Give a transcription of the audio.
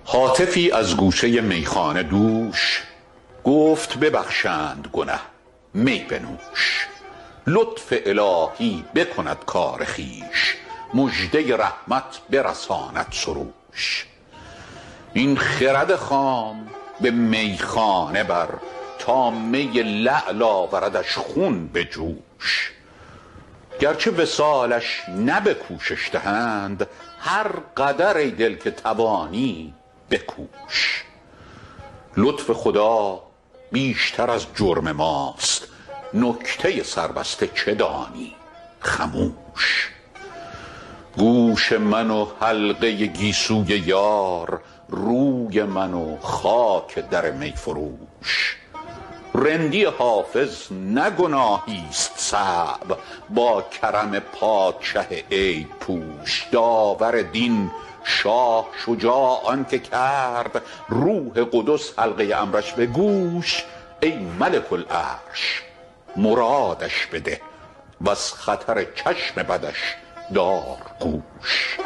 هاتفی از گوشه میخانه دوش گفت ببخشند گنه می بنوش. لطف الهی بکند کار خویش، مژده رحمت برساند سروش. این خرد خام به میخانه بر، تا می لعل آوردش خون به جوش. گرچه وصالش نه به کوشش دهند، هر قدر ای دل که توانی بکوش. لطف خدا بیشتر از جرم ماست، نکته سربسته چه دانی خموش. گوش من و حلقه گیسوی یار، روی من و خاک در می فروش. رندی حافظ نه گناهیست صعب، با کرم پادشه عیب پوش. داور دین شاه شجاع آن که کرد، روح قدس حلقه امرش به گوش. ای ملک العرش مرادش بده، وز خطر چشم بدش دار گوش.